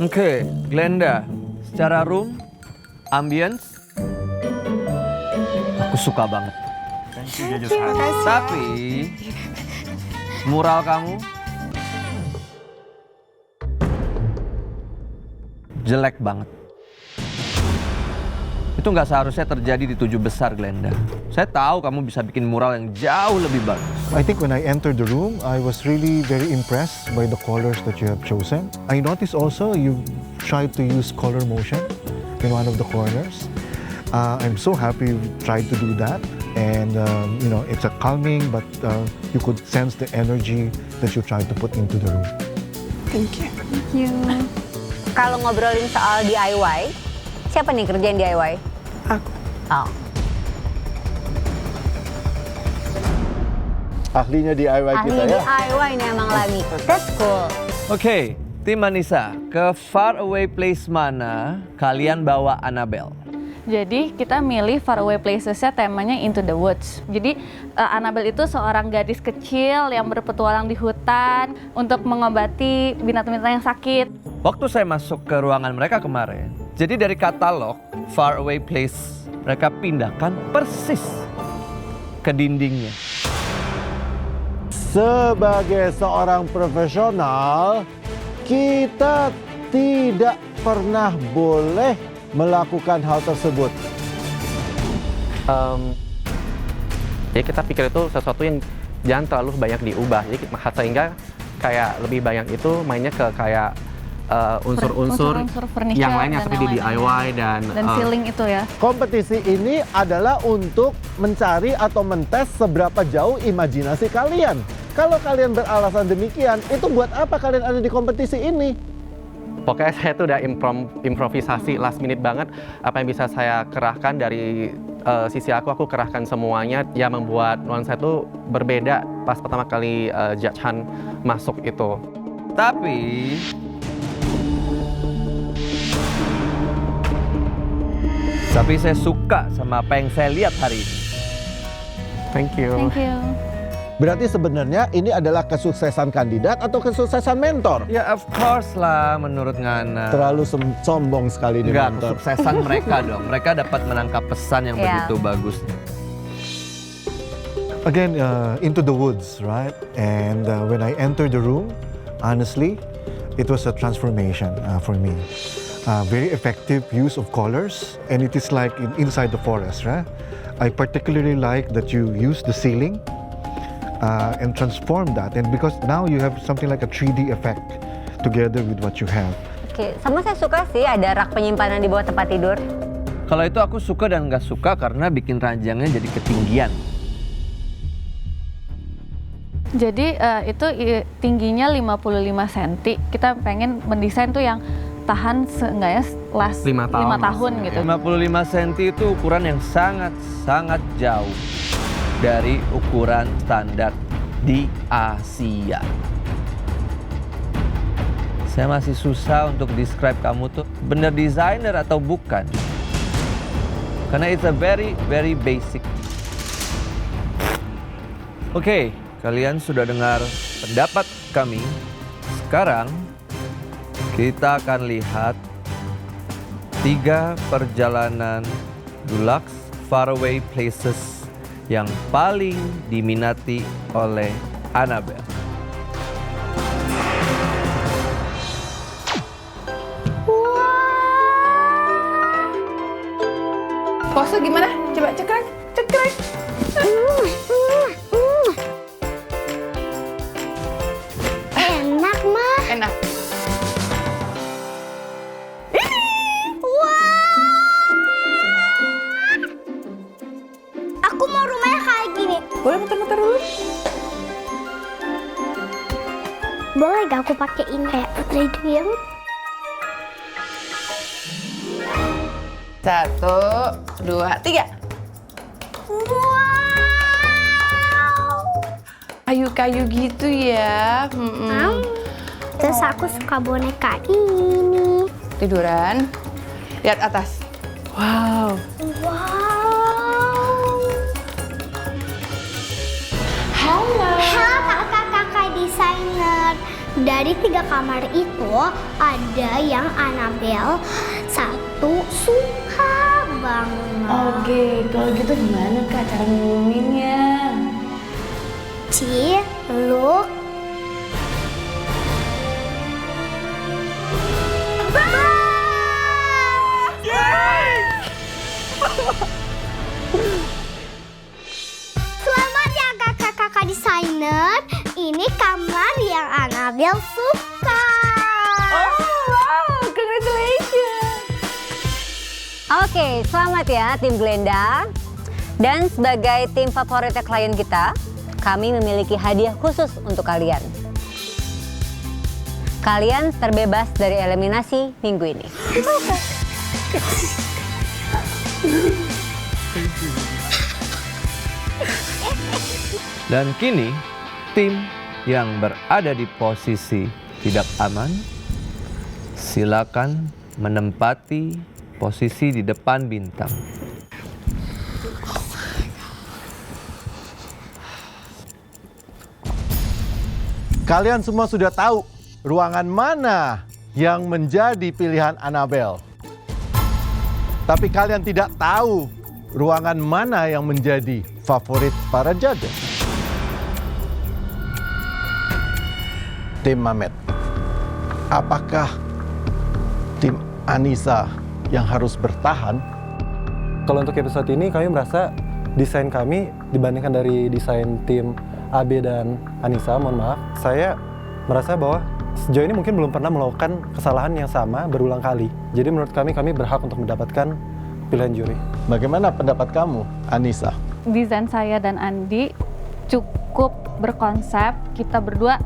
Oke, Glenda, secara room, ambience, aku suka banget. Tapi, mural kamu jelek banget. Itu nggak seharusnya terjadi di 7 besar, Glenda. Saya tahu kamu bisa bikin mural yang jauh lebih bagus. I think when I entered the room, I was really very impressed by the colors that you have chosen. I noticed also you tried to use color motion in one of the corners. I'm so happy you tried to do that. And it's a calming, but you could sense the energy that you tried to put into the room. Thank you. Thank you. Kalau ngobrolin soal DIY, siapa nih kerjain DIY? Aku. Oh. Ahlinya DIY kita Ahli ya. DIY nih emang Lami. That's cool. Oke, tim Manisa, ke faraway place mana kalian bawa Annabelle? Jadi kita milih faraway places-nya temanya Into the Woods. Jadi Annabelle itu seorang gadis kecil yang berpetualang di hutan untuk mengobati binatang-binatang yang sakit. Waktu saya masuk ke ruangan mereka kemarin, jadi dari katalog faraway place mereka pindahkan persis ke dindingnya. Sebagai seorang profesional, kita tidak pernah boleh melakukan hal tersebut. Jadi kita pikir itu sesuatu yang jangan terlalu banyak diubah. Jadi sehingga kayak lebih banyak itu mainnya ke kayak unsur-unsur furniture yang lainnya dan seperti yang DIY dan ceiling itu ya. Kompetisi ini adalah untuk mencari atau mentes seberapa jauh imajinasi kalian. Kalau kalian beralasan demikian, itu buat apa kalian ada di kompetisi ini? pokoknya saya tuh udah improvisasi last minute banget. Apa yang bisa saya kerahkan dari sisi aku kerahkan semuanya. Ya membuat nuansa itu berbeda pas pertama kali Judge Han masuk itu. Tapi saya suka sama apa yang saya lihat hari ini. Thank you. Thank you. Berarti sebenarnya ini adalah kesuksesan kandidat atau kesuksesan mentor? Ya of course lah menurut Ngana. Terlalu sombong sekali di Enggak, mentor. kesuksesan mereka dong. Mereka dapat menangkap pesan yang begitu bagus. Again, Into the Woods, right? And when I entered the room, honestly, it was a transformation for me. Very effective use of colors, and it is like inside the forest, right? I particularly like that you use the ceiling and transform that, and because now you have something like a 3D effect together with what you have. Oke, sama saya suka sih ada rak penyimpanan di bawah tempat tidur. Kalau itu aku suka dan nggak suka karena bikin ranjangnya jadi ketinggian. Jadi itu tingginya 55 cm. Kita pengen mendesain tuh yang tahan seenggaknya last 5 tahun gitu. 55 cm itu ukuran yang sangat jauh dari ukuran standar di Asia. Saya masih susah untuk describe kamu tuh bener desainer atau bukan. Karena it's a very basic. Oke, kalian sudah dengar pendapat kami. Sekarang kita akan lihat 3 perjalanan deluxe faraway places yang paling diminati oleh Annabelle. Pose gimana? Coba cekrek. Enak, Mah. Enak. Aku mau rumahnya kayak gini. Boleh muter-muter dulu? Boleh gak aku pakai ini kayak Putri Duyung? 1, 2, 3. Wow. Kayu-kayu gitu ya. Terus aku suka boneka ini. Tiduran. Lihat atas. Wow. Wow. Halo. Halo kakak-kakak desainer. Dari 3 kamar itu ada yang Annabelle satu suka banget. Oke, kalau gitu gimana Kak cara ngumuminnya? Ci, look. Selamat ya kakak-kakak desainer. Ini kamar yang Annabelle suka. Oh wow, congratulations. Oke, selamat ya tim Glenda. Dan sebagai tim favoritnya klien kita, kami memiliki hadiah khusus untuk kalian. Kalian terbebas dari eliminasi minggu ini. Dan kini, tim yang berada di posisi tidak aman, silakan menempati posisi di depan bintang. Kalian semua sudah tahu ruangan mana yang menjadi pilihan Annabelle. Tapi kalian tidak tahu ruangan mana yang menjadi favorit para judges. Tim Mamet, apakah tim Anissa yang harus bertahan? Kalau untuk episode ini kami merasa desain kami dibandingkan dari desain tim AB dan Anissa, mohon maaf, saya merasa bahwa sejauh ini mungkin belum pernah melakukan kesalahan yang sama berulang kali. Jadi menurut kami berhak untuk mendapatkan pilihan juri. Bagaimana pendapat kamu, Anissa? Desain saya dan Andi cukup berkonsep. Kita berdua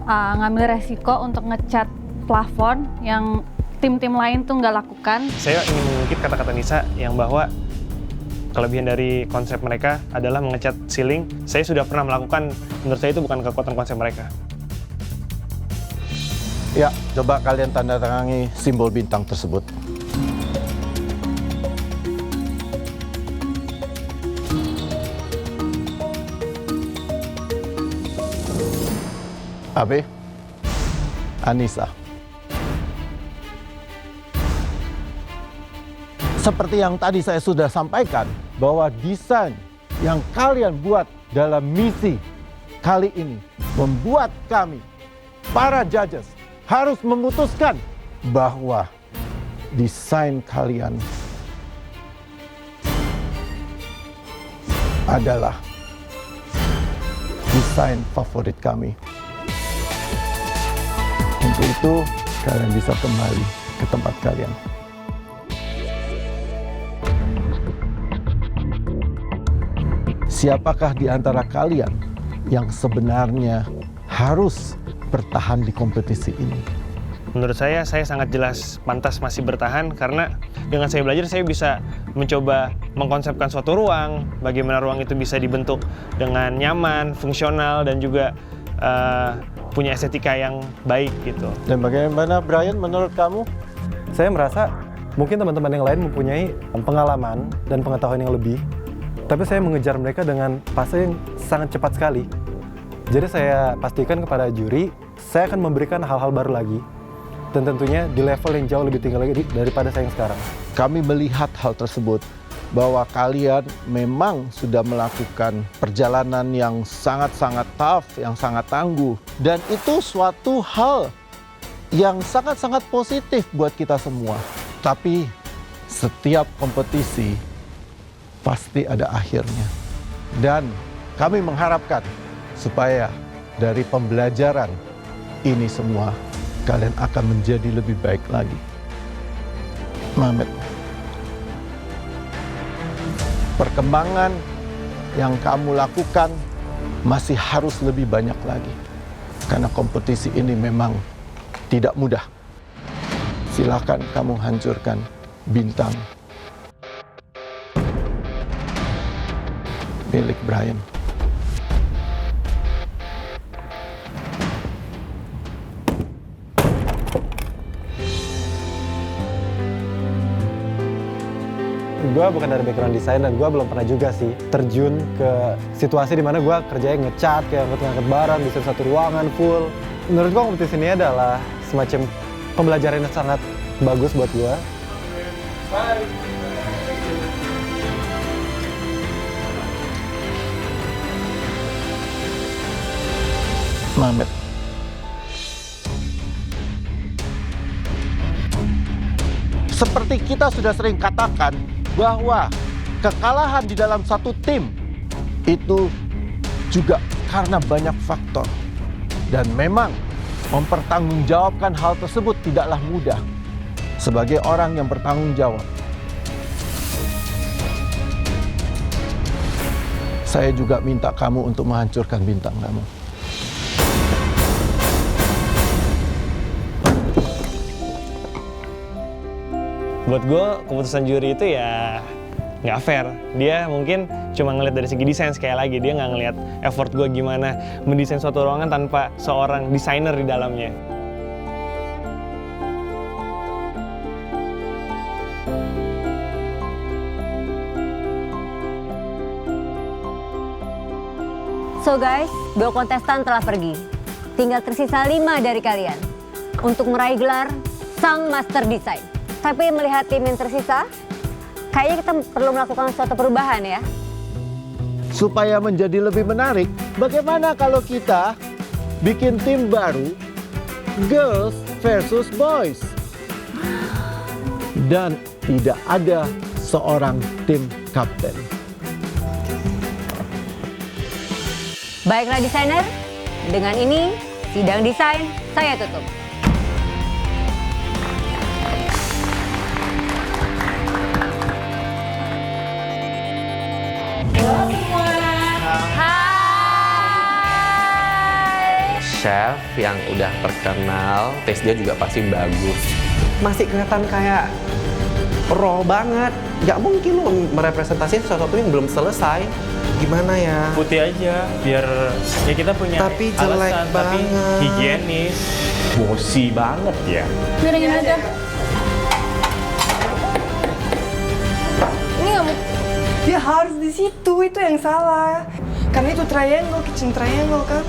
ngambil resiko untuk ngecat plafon yang tim-tim lain tuh nggak lakukan. Saya ingin mengungkit kata-kata Nisa yang bahwa kelebihan dari konsep mereka adalah mengecat ceiling. Saya sudah pernah melakukan, menurut saya itu bukan kekuatan konsep mereka. Ya, coba kalian tanda tangani simbol bintang tersebut. Abe, Anissa. Seperti yang tadi saya sudah sampaikan, bahwa desain yang kalian buat dalam misi kali ini membuat kami, para judges, harus memutuskan bahwa desain kalian adalah desain favorit kami. Untuk itu, kalian bisa kembali ke tempat kalian. Siapakah di antara kalian yang sebenarnya harus bertahan di kompetisi ini? Menurut saya sangat jelas pantas masih bertahan karena dengan saya belajar saya bisa mencoba mengkonsepkan suatu ruang, bagaimana ruang itu bisa dibentuk dengan nyaman, fungsional, dan juga punya estetika yang baik gitu. Dan bagaimana Brian menurut kamu? Saya merasa mungkin teman-teman yang lain mempunyai pengalaman dan pengetahuan yang lebih, tapi saya mengejar mereka dengan fase yang sangat cepat sekali. Jadi saya pastikan kepada juri, saya akan memberikan hal-hal baru lagi. Dan tentunya di level yang jauh lebih tinggi lagi daripada saya yang sekarang. Kami melihat hal tersebut, bahwa kalian memang sudah melakukan perjalanan yang sangat-sangat tough, yang sangat tangguh. Dan itu suatu hal yang sangat-sangat positif buat kita semua. Tapi setiap kompetisi pasti ada akhirnya. Dan kami mengharapkan supaya dari pembelajaran ini semua, kalian akan menjadi lebih baik lagi. Mamet, perkembangan yang kamu lakukan masih harus lebih banyak lagi. Karena kompetisi ini memang tidak mudah. Silakan kamu hancurkan bintang milik Brian. Gue bukan dari background desain dan gue belum pernah juga sih terjun ke situasi di mana gue kerjanya ngecat, kayak ngangkat barang, desain satu ruangan full. menurut gua kompetisi ini adalah semacam pembelajaran yang sangat bagus buat gua. Mamet. Seperti kita sudah sering katakan bahwa kekalahan di dalam satu tim itu juga karena banyak faktor. Dan memang mempertanggungjawabkan hal tersebut tidaklah mudah sebagai orang yang bertanggung jawab. Saya juga minta kamu untuk menghancurkan bintang kamu. Buat gue, keputusan juri itu ya nggak fair. Dia mungkin cuma ngeliat dari segi desain, sekali lagi dia nggak ngeliat effort gue gimana mendesain suatu ruangan tanpa seorang desainer di dalamnya. So guys, 2 kontestan telah pergi. Tinggal tersisa 5 dari kalian untuk meraih gelar Sang Master Design. Tapi melihat tim yang tersisa, kayaknya kita perlu melakukan suatu perubahan ya. Supaya menjadi lebih menarik, bagaimana kalau kita bikin tim baru, Girls versus Boys? Dan tidak ada seorang tim kapten. Baiklah desainer, dengan ini sidang desain saya tutup. Chef yang udah terkenal, taste dia juga pasti bagus. Masih kelihatan kayak raw banget. Gak mungkin lo merepresentasikan sesuatu yang belum selesai. Gimana ya? Putih aja, biar ya kita punya Tapi jelek alasan, banget. tapi higienis. Bosi banget ya. Miringin aja. Ini nggak mau. Dia harus di situ, itu yang salah. Karena itu triangle, kitchen triangle kan.